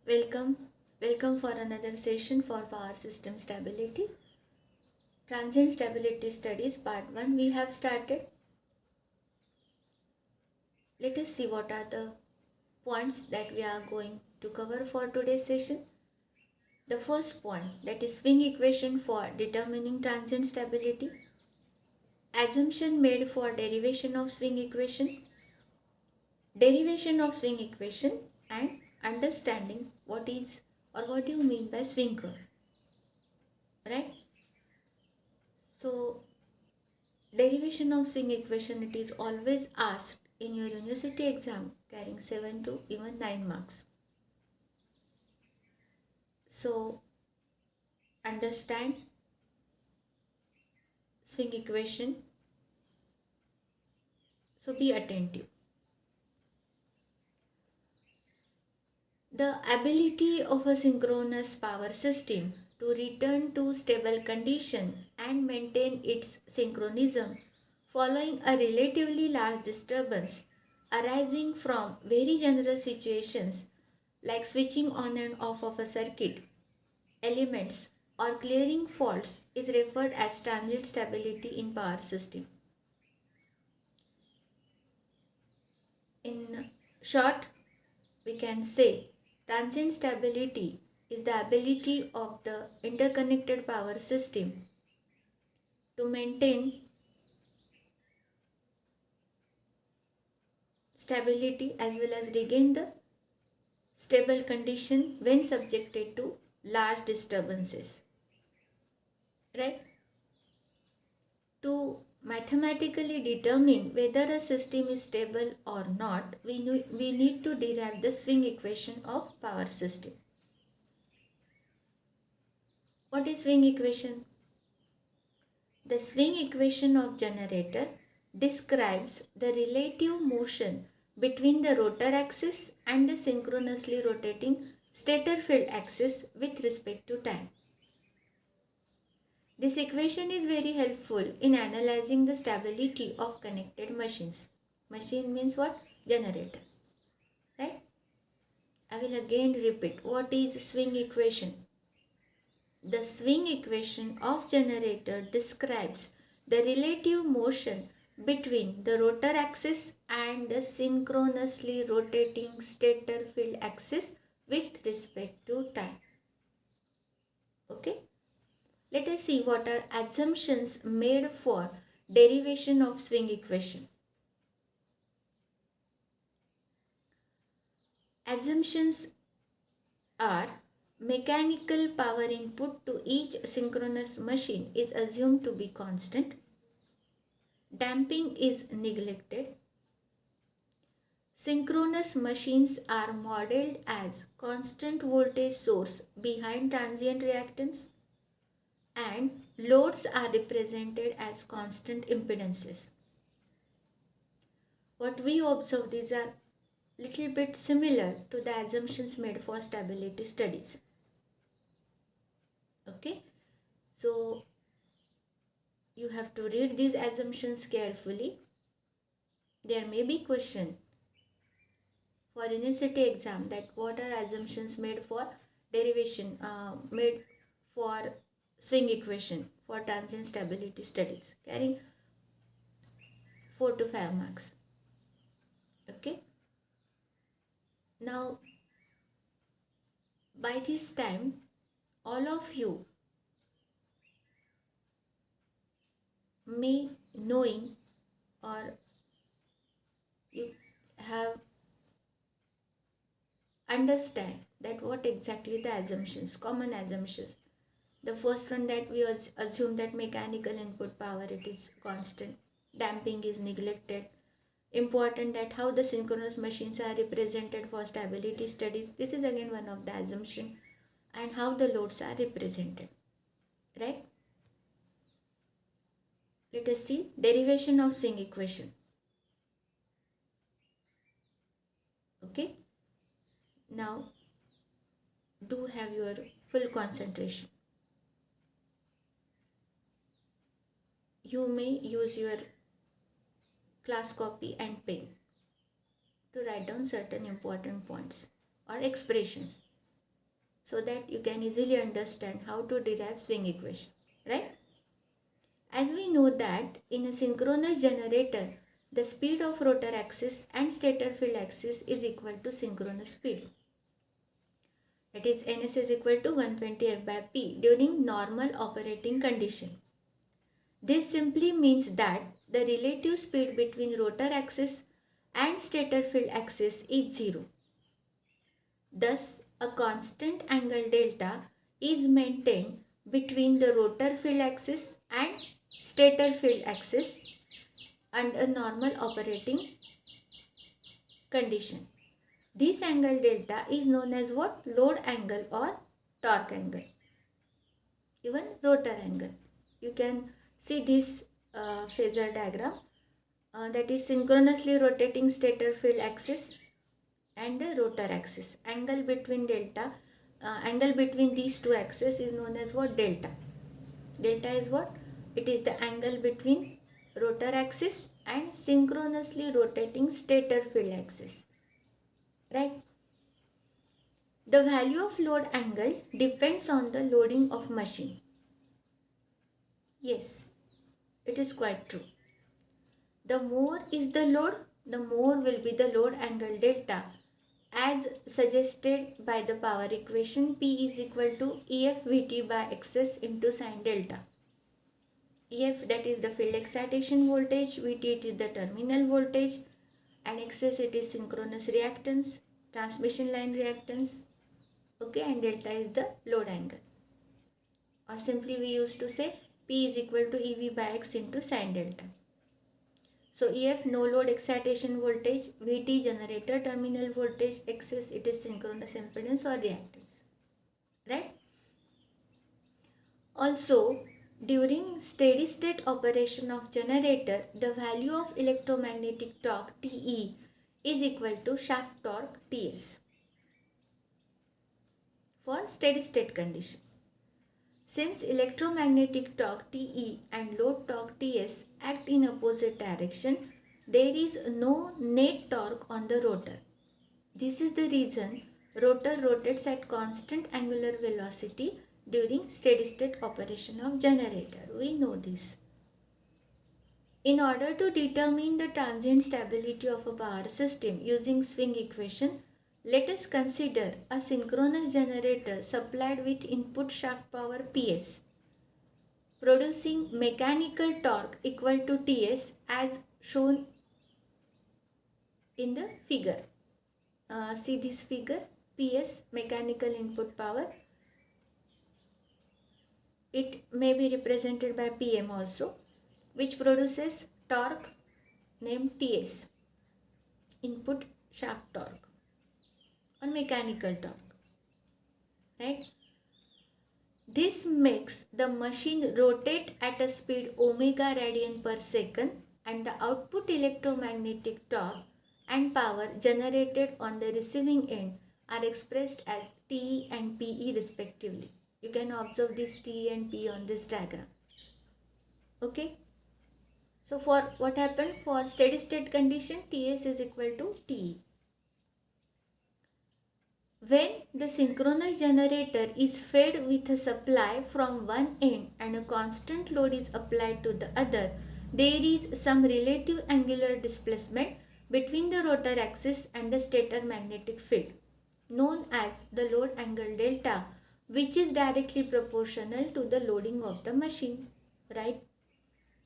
Welcome, welcome for another session for power system stability. Transient stability studies part 1 we have started. Let us see what are the points that we are going to cover for today's session. The first point, that is swing equation for determining transient stability. Assumption made for derivation of swing equation. Derivation of swing equation and understanding what is or what do you mean by swing curve. Right? So derivation of swing equation, it is always asked in your university exam carrying 7 to even 9 marks. So understand swing equation. So be attentive. The ability of a synchronous power system to return to stable condition and maintain its synchronism following a relatively large disturbance arising from very general situations like switching on and off of a circuit, elements, or clearing faults is referred as transient stability in power system. In short, we can say transient stability is the ability of the interconnected power system to maintain stability as well as regain the stable condition when subjected to large disturbances. Right? To mathematically determine whether a system is stable or not, we need to derive the swing equation of power system. What is swing equation? The swing equation of generator describes the relative motion between the rotor axis and the synchronously rotating stator field axis with respect to time. This equation is very helpful in analyzing the stability of connected machines. Machine means what? Generator. Right? I will again repeat. What is swing equation? The swing equation of generator describes the relative motion between the rotor axis and the synchronously rotating stator field axis with respect to time. Okay? Let us see what are assumptions made for derivation of swing equation. Assumptions are mechanical power input to each synchronous machine is assumed to be constant. Damping is neglected. Synchronous machines are modeled as constant voltage source behind transient reactance, and loads are represented as constant impedances. What we observe, these are little bit similar to the assumptions made for stability studies. Okay, so you have to read these assumptions carefully. There may be question for university exam that what are assumptions made for derivation, made for swing equation for transient stability studies carrying 4 to 5 marks. Okay, now by this time all of you may knowing or you have understand that what exactly the assumptions, common assumptions. The first one, that we assume that mechanical input power, it is constant, damping is neglected. Important that how the synchronous machines are represented for stability studies, this is again one of the assumption, and how the loads are represented. Right? Let us see derivation of swing equation. Okay, now do have your full concentration. You may use your class copy and pen to write down certain important points or expressions. so that you can easily understand how to derive swing equation, right? As we know that in a synchronous generator, the speed of rotor axis and stator field axis is equal to synchronous speed. That is, Ns is equal to 120 F by P during normal operating condition. This simply means that the relative speed between rotor axis and stator field axis is 0. Thus, a constant angle delta is maintained between the rotor field axis and stator field axis under normal operating condition. This angle delta is known as what? Load angle or torque angle, even rotor angle. You can see this phasor diagram, that is synchronously rotating stator field axis and the rotor axis. Angle between these two axes is known as what? Delta. Delta is what? It is the angle between rotor axis and synchronously rotating stator field axis, right? The value of load angle depends on the loading of machine. Yes, it is quite true. The more is the load, the more will be the load angle delta, as suggested by the power equation. P is equal to EF Vt by Xs into sine delta. EF, that is the field excitation voltage, Vt it is the terminal voltage, and Xs it is synchronous reactance, transmission line reactance, okay, and delta is the load angle. Or simply we used to say P is equal to EV by X into sine delta. So EF, no load excitation voltage, Vt generator terminal voltage, Xs it is synchronous impedance or reactance, right? Also, during steady state operation of generator, the value of electromagnetic torque Te is equal to shaft torque Ts for steady state condition. Since electromagnetic torque Te and load torque Ts act in opposite direction, there is no net torque on the rotor. This is the reason rotor rotates at constant angular velocity during steady state operation of generator. We know this. In order to determine the transient stability of a power system using swing equation, let us consider a synchronous generator supplied with input shaft power Ps, producing mechanical torque equal to Ts as shown in the figure. See this figure, Ps, mechanical input power. It may be represented by Pm also, which produces torque named Ts, input shaft torque or mechanical torque, right? This makes the machine rotate at a speed omega radian per second, and the output electromagnetic torque and power generated on the receiving end are expressed as Te and Pe respectively. You can observe this T and P on this diagram. Okay. So for what happened? For steady state condition, Ts is equal to Te. When the synchronous generator is fed with a supply from one end and a constant load is applied to the other, there is some relative angular displacement between the rotor axis and the stator magnetic field, known as the load angle delta, which is directly proportional to the loading of the machine, right?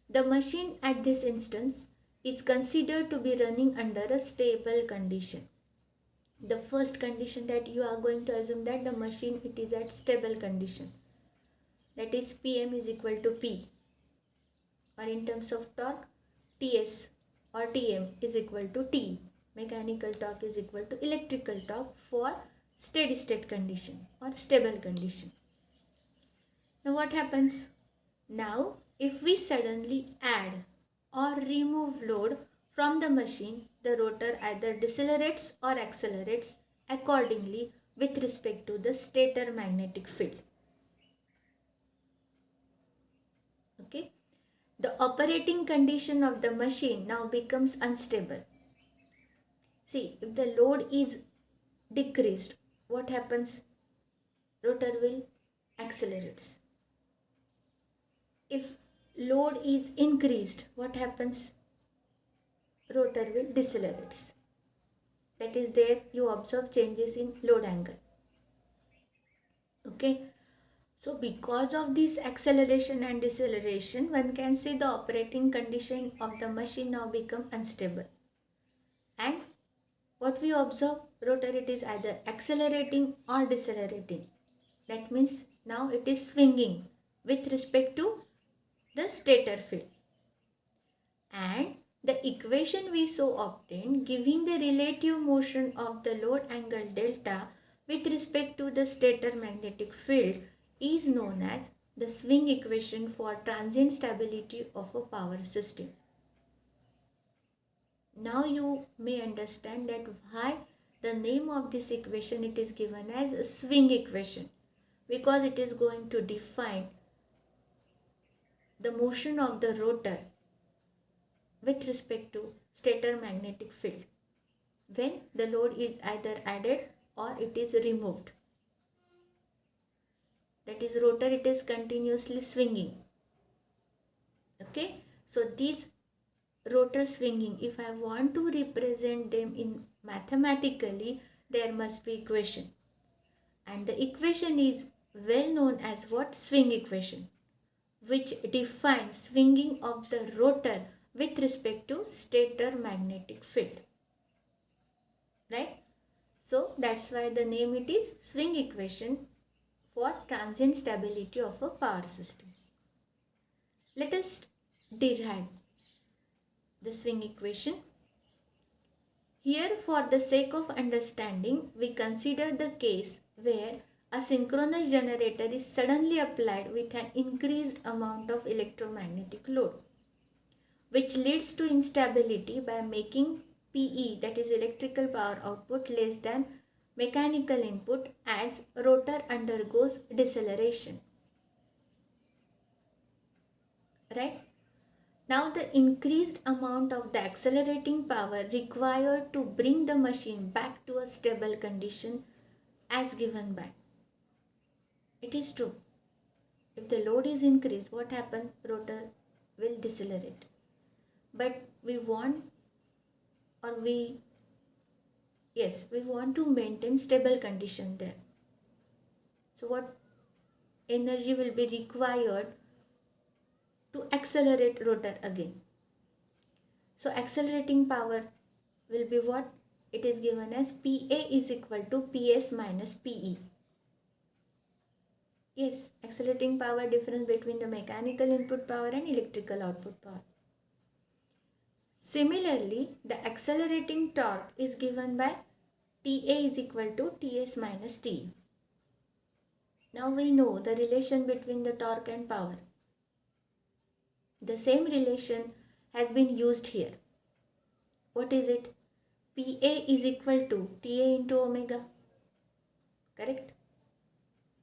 The machine at this instance is considered to be running under a stable condition. The first condition that you are going to assume that the machine it is at stable condition, that is Pm is equal to P, or in terms of torque Ts or Tm is equal to T. Mechanical torque is equal to electrical torque for steady state condition or stable condition. Now what happens? Now if we suddenly add or remove load from the machine, the rotor either decelerates or accelerates accordingly with respect to the stator magnetic field. Okay. The operating condition of the machine now becomes unstable. See, if the load is decreased, what happens? rotor will accelerates. If load is increased, what happens? Rotor will decelerates. That is, there you observe changes in load angle. Okay. So because of this acceleration and deceleration, one can say the operating condition of the machine now become unstable. And what we observe, rotor, it is either accelerating or decelerating. That means now it is swinging with respect to the stator field. And the equation we so obtained giving the relative motion of the load angle delta with respect to the stator magnetic field is known as the swing equation for transient stability of a power system. Now you may understand that why the name of this equation it is given as a swing equation, because it is going to define the motion of the rotor with respect to stator magnetic field when the load is either added or it is removed. That is, rotor it is continuously swinging. Okay, so these rotor swinging, if I want to represent them in mathematically, there must be equation, and the equation is well known as what? Swing equation, which defines swinging of the rotor with respect to stator magnetic field, right? So that's why the name it is swing equation for transient stability of a power system. Let us derive the swing equation. Here, for the sake of understanding, we consider the case where a synchronous generator is suddenly applied with an increased amount of electromagnetic load, which leads to instability by making PE, that is electrical power output, less than mechanical input as rotor undergoes deceleration. Right? Now the increased amount of the accelerating power required to bring the machine back to a stable condition as given by. It is true. If the load is increased, what happens? Rotor will decelerate. But we want we want to maintain stable condition there. So what energy will be required to accelerate rotor again? So accelerating power will be what? It is given as PA is equal to PS minus PE. Yes, accelerating power difference between the mechanical input power and electrical output power. Similarly, the accelerating torque is given by TA is equal to TS minus TE. Now we know the relation between the torque and power. The same relation has been used here. What is it? PA is equal to TA into omega. Correct?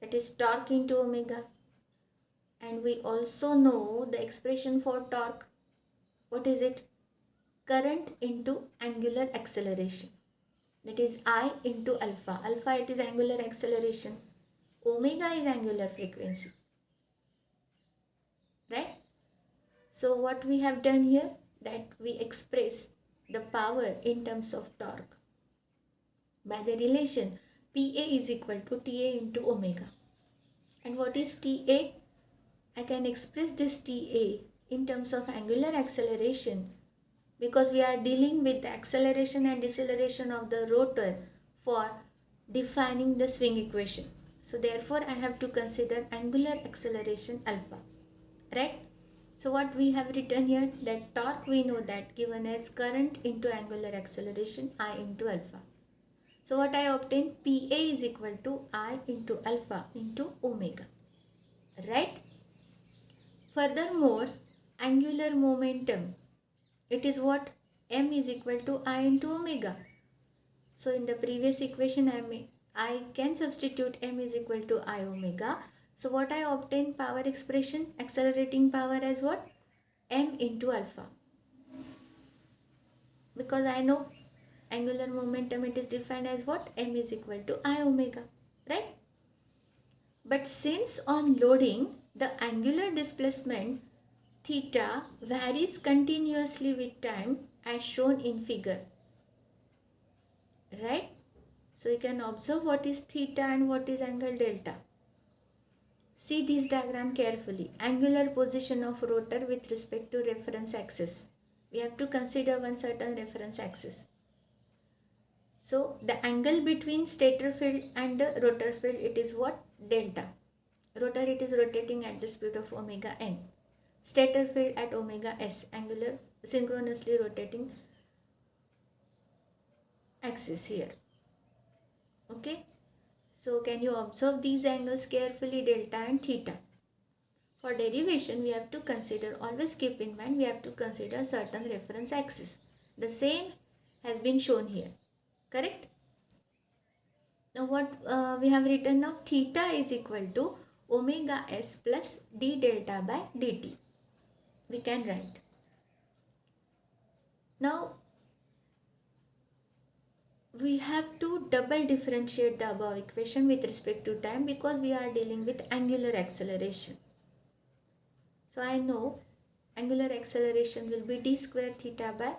That is torque into omega. And we also know the expression for torque. What is it? Current into angular acceleration. That is I into alpha. Alpha, it is angular acceleration. Omega is angular frequency. Right? So what we have done here, that we express the power in terms of torque by the relation PA is equal to TA into omega. And what is TA? I can express this TA in terms of angular acceleration because we are dealing with the acceleration and deceleration of the rotor for defining the swing equation. So therefore I have to consider angular acceleration alpha, right? So what we have written here, that torque we know that given as current into angular acceleration I into alpha. So what I obtain, PA is equal to I into alpha into omega, right? Furthermore, angular momentum, it is what? M is equal to I into omega. So in the previous equation I can substitute M is equal to I omega. So what I obtain, power expression, accelerating power as what? M into alpha. Because I know angular momentum, it is defined as what? M is equal to I omega, right? But since on loading, the angular displacement theta varies continuously with time as shown in figure, right? So you can observe what is theta and what is angle delta. See this diagram carefully. Angular position of rotor with respect to reference axis. We have to consider one certain reference axis. So the angle between stator field and the rotor field, it is what? Delta. Rotor, it is rotating at the speed of omega n. Stator field at omega s, angular synchronously rotating axis here. Okay. So can you observe these angles carefully, delta and theta? For derivation, we have to consider, always keep in mind, we have to consider certain reference axis. The same has been shown here. Correct? Now what we have written now, theta is equal to omega s plus d delta by dt. We can write. Now we have to double differentiate the above equation with respect to time because we are dealing with angular acceleration. So I know angular acceleration will be d square theta by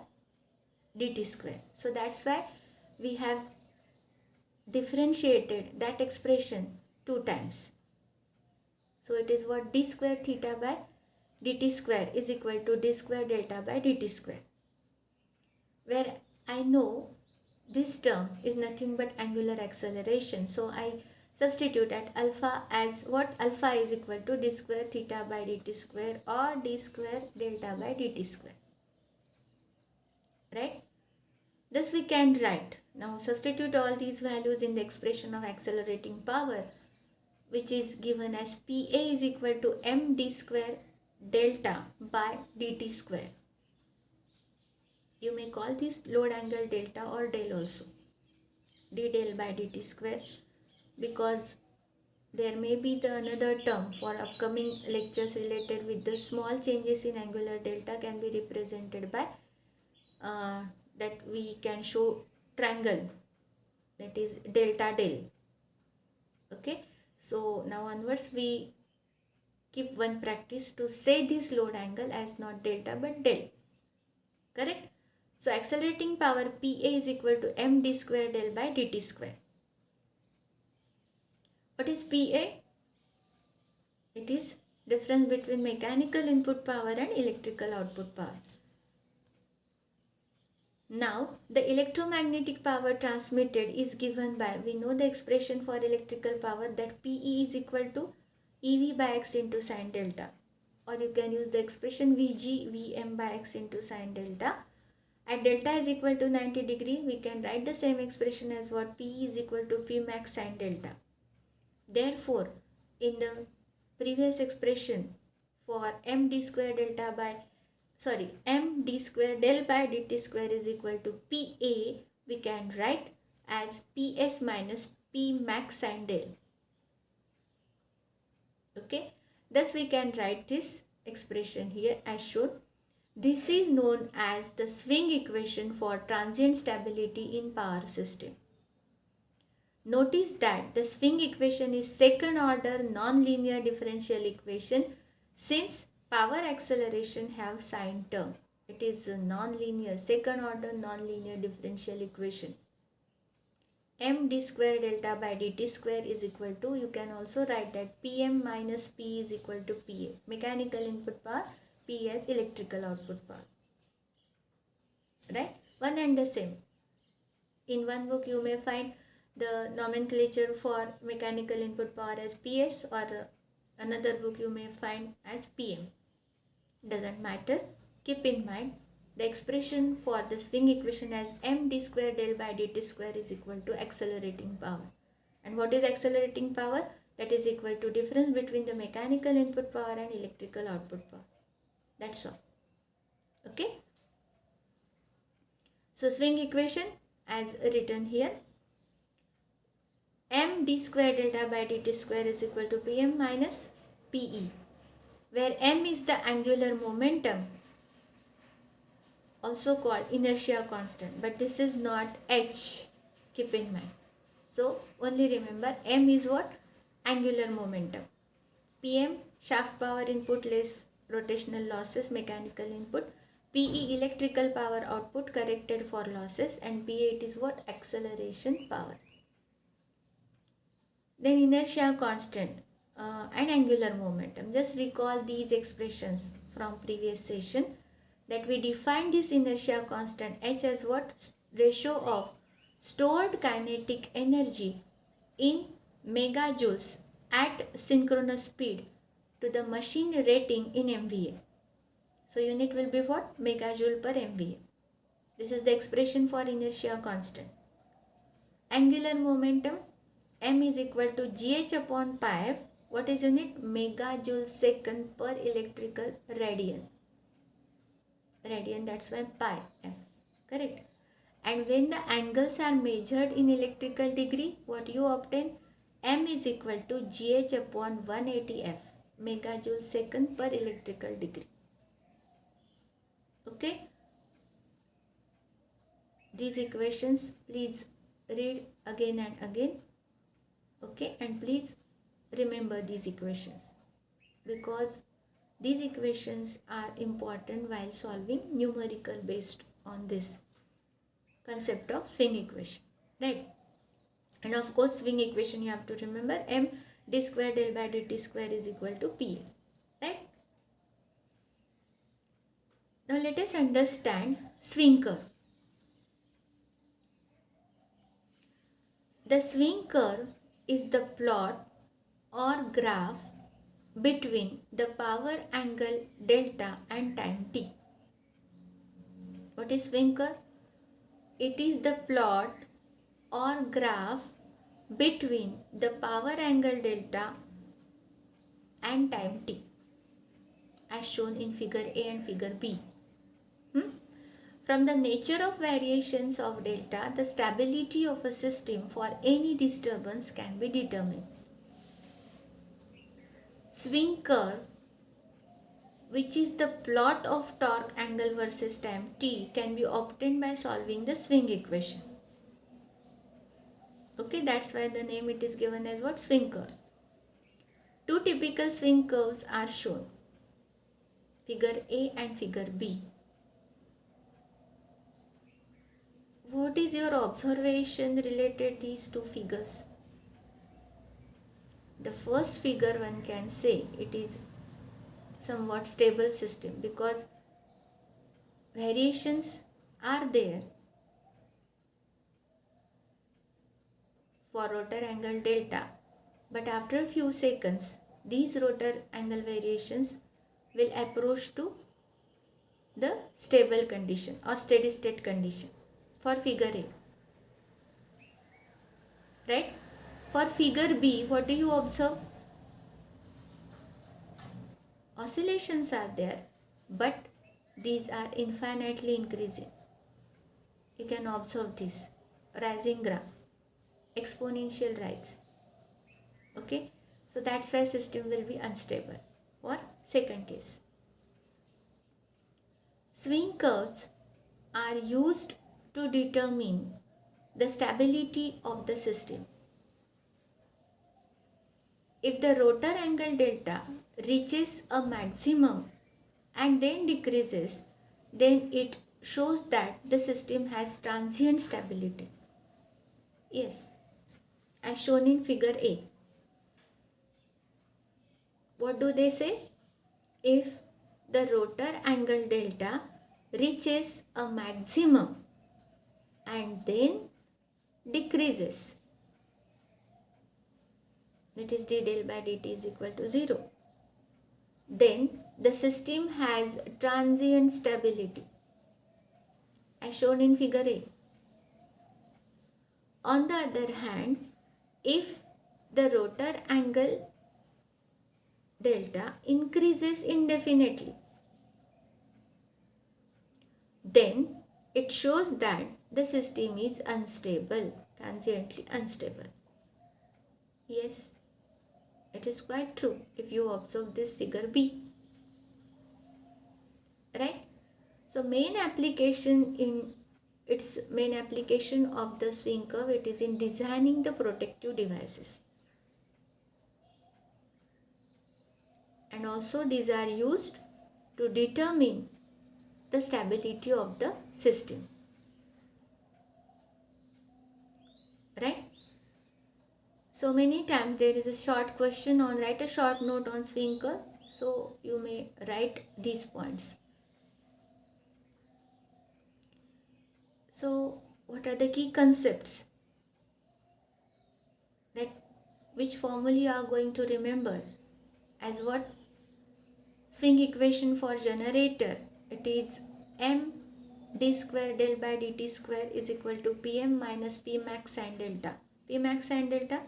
dt square. So that's why we have differentiated that expression 2 times. So it is what, d square theta by dt square is equal to d square delta by dt square. Where I know this term is nothing but angular acceleration. So I substitute at alpha as what? Alpha is equal to d square theta by dt square or d square delta by dt square. Right? Thus we can write. Now substitute all these values in the expression of accelerating power, which is given as Pa is equal to md square delta by dt square. You may call this load angle delta or del also. D del by dt square, because there may be the another term for upcoming lectures related with the small changes in angular delta can be represented by that we can show triangle, that is delta del. Okay, so now onwards we keep one practice to say this load angle as not delta but del. Correct? So accelerating power Pa is equal to md square del by dt square. What is Pa? It is difference between mechanical input power and electrical output power. Now the electromagnetic power transmitted is given by, we know the expression for electrical power, that Pe is equal to Ev by x into sine delta, or you can use the expression Vg Vm by x into sine delta. At delta is equal to 90 degree, we can write the same expression as what? P is equal to P max sine delta. Therefore, in the previous expression for md square delta by md square del by dt square is equal to Pa, we can write as Ps minus P max sine del. Okay, thus we can write this expression here as shown. This is known as the swing equation for transient stability in power system. Notice that the swing equation is second order non-linear differential equation since power acceleration have sign term. It is a non-linear, second order non-linear differential equation. Md square delta by dt square is equal to, you can also write that Pm minus P is equal to Pa, mechanical input power, P as electrical output power. Right? One and the same. In one book you may find the nomenclature for mechanical input power as PS, or another book you may find as PM. Doesn't matter. Keep in mind the expression for the swing equation as md square del by dt square is equal to accelerating power. And what is accelerating power? That is equal to difference between the mechanical input power and electrical output power. That's all. Okay. So swing equation as written here, md square delta by dt square is equal to Pm minus Pe, where m is the angular momentum, also called inertia constant, but this is not h, keep in mind. So only remember m is what? angular momentum. PM, shaft power input less rotational losses, mechanical input. PE, electrical power output corrected for losses, and PA, it is what? Acceleration power. Then inertia constant and angular momentum. Just recall these expressions from previous session, that we defined this inertia constant H as what? Ratio of stored kinetic energy in megajoules at synchronous speed to the machine rating in MVA. So unit will be what? Megajoule per MVA. This is the expression for inertia constant. Angular momentum, m is equal to gh upon pi f. What is unit? Megajoule second per electrical radian. Radian, that's why pi f. Correct. And when the angles are measured in electrical degree, what you obtain? M is equal to gh upon 180 f. Megajoule second per electrical degree. Okay. These equations please read again and again. Okay, and please remember these equations, because these equations are important while solving numerical based on this concept of swing equation, right? And of course, swing equation you have to remember, m d square del by dt square is equal to pa, right? Now let us understand swing curve. The swing curve is the plot or graph between the power angle delta and time t. What is swing curve? It is the plot or graph between the power angle delta and time t, as shown in figure A and figure B. From the nature of variations of delta, the stability of a system for any disturbance can be determined. Swing curve, which is the plot of torque angle versus time t, can be obtained by solving the swing equation. Okay, that's why the name it is given as what? Swing curve. Two typical swing curves are shown, figure A and figure B. What is your observation related to these two figures? The first figure, one can say it is somewhat stable system, because variations are there for rotor angle delta, but after a few seconds these rotor angle variations will approach to the stable condition or steady state condition for figure A, right? For figure B, what do you observe? Oscillations are there, but these are infinitely increasing. You can observe this rising graph, exponential rise. Okay, so that's why system will be unstable. For second case, swing curves are used to determine the stability of the system. If the rotor angle delta reaches a maximum and then decreases, then it shows that the system has transient stability. Yes, as shown in figure A. What do they say? If the rotor angle delta reaches a maximum and then decreases, that is d del by dt is equal to 0, then the system has transient stability, as shown in figure A. On the other hand, if the rotor angle delta increases indefinitely, then it shows that the system is unstable, transiently unstable. Yes, it is quite true if you observe this figure B. Right? So main application of the swing curve, it is in designing the protective devices. and also these are used to determine the stability of the system, right? So many times there is a short question on, write a short note on swing curve, so you may write these points. So what are the key concepts that which formula you are going to remember as what? Swing equation for generator, it is m d square del by dt square is equal to Pm minus P max sin delta. P max sin delta,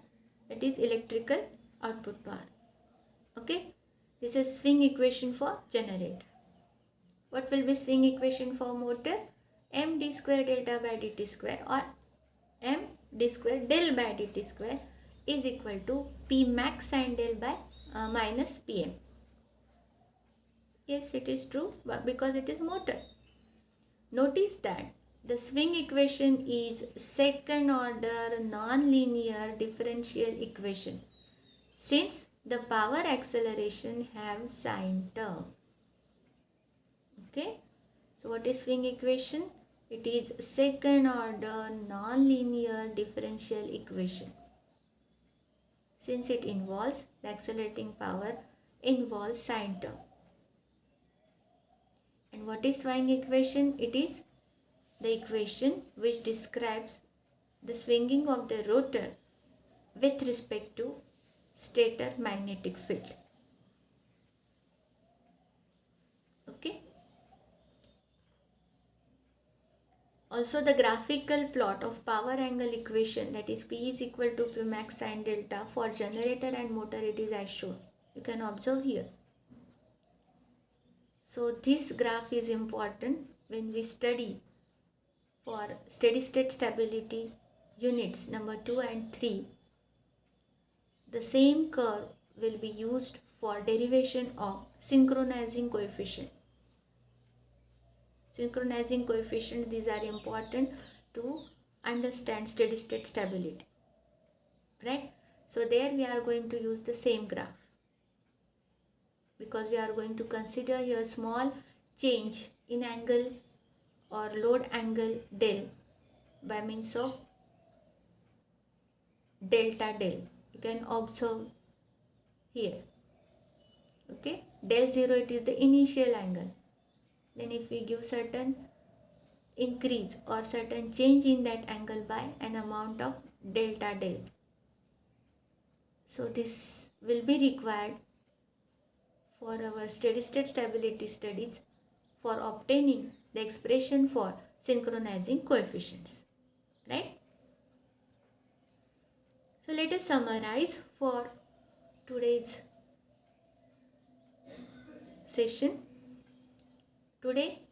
that is electrical output power. Okay, this is swing equation for generator. What will be swing equation for motor? M d square delta by dt square, or m d square del by dt square is equal to P max sin del by minus Pm. Yes, it is true, but because it is motor. Notice that the swing equation is second order non-linear differential equation, since the power acceleration have sign term. Okay, so what is swing equation? It is second order non-linear differential equation, since it involves the accelerating power involves sign term. And what is swing equation? It is the equation which describes the swinging of the rotor with respect to stator magnetic field. Okay. Also, the graphical plot of power angle equation, that is P is equal to P max sin delta, for generator and motor it is as shown. You can observe here. So this graph is important when we study for steady state stability units number 2 and 3. The same curve will be used for derivation of synchronizing coefficient. Synchronizing coefficient, these are important to understand steady state stability, right? So there we are going to use the same graph, because we are going to consider here small change in angle or load angle del by means of delta del. You can observe here. Okay, del 0, it is the initial angle. Then if we give certain increase or certain change in that angle by an amount of delta del. So this will be required for our steady state stability studies for obtaining the expression for synchronizing coefficients, right? So let us summarize for today's session. Today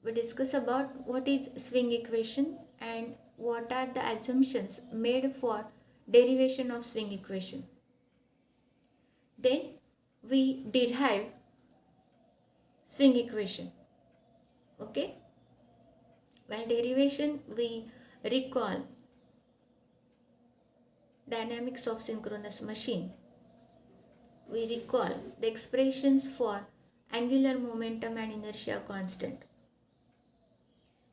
we discuss about what is swing equation and what are the assumptions made for derivation of swing equation. Then we derive swing equation. Okay, while derivation we recall dynamics of synchronous machine. We recall the expressions for angular momentum and inertia constant.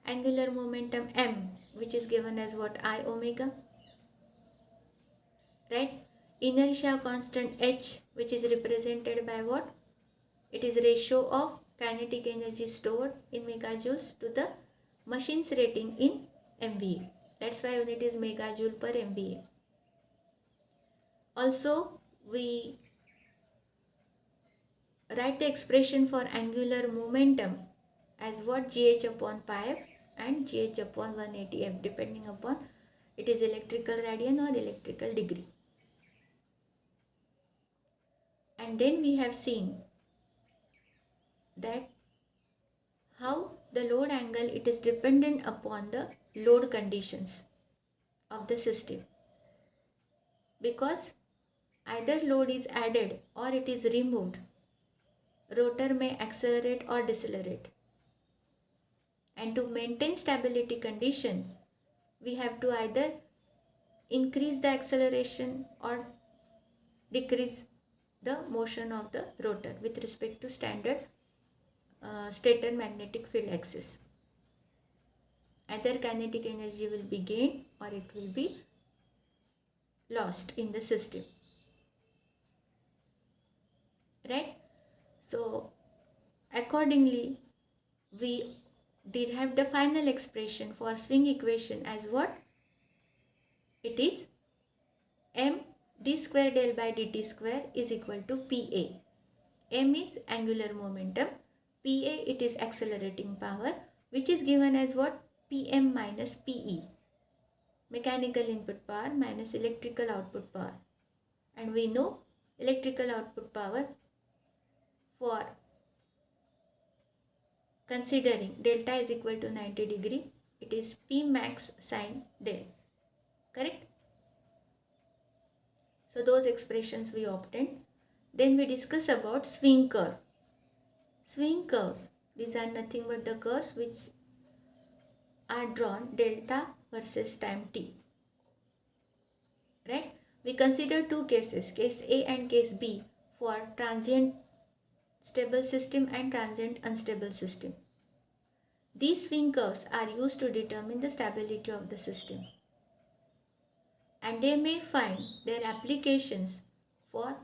Angular momentum m, which is given as what, I omega, right? Inertia constant h, which is represented by what? It is ratio of kinetic energy stored in megajoules to the machine's rating in MVA. That's why unit is megajoule per MVA. Also, we write the expression for angular momentum as what? GH upon pi f and GH upon 180 f, depending upon it is electrical radian or electrical degree. And then we have seen that how the load angle, it is dependent upon the load conditions of the system, because either load is added or it is removed, rotor may accelerate or decelerate. And to maintain stability condition, we have to either increase the acceleration or decrease the motion of the rotor with respect to standard stator magnetic field axis. Either kinetic energy will be gained or it will be lost in the system, right? So accordingly, we derived the final expression for swing equation as what? It is m d square del by dt square is equal to pa. M is angular momentum, pa it is accelerating power, which is given as what? Pm minus pe, mechanical input power minus electrical output power. And we know electrical output power for considering delta is equal to 90 degree, it is P max sin del, correct? So those expressions we obtained. Then we discuss about swing curve. Swing curves, these are nothing but the curves which are drawn delta versus time t, right? We consider two cases, case A and case B, for transient stable system and transient unstable system. These swing curves are used to determine the stability of the system, and they may find their applications for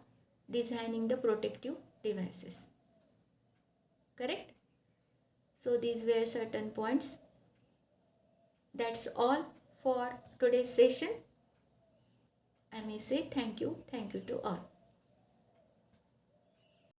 designing the protective devices, correct? So these were certain points. That's all for today's session. I may say thank you to all.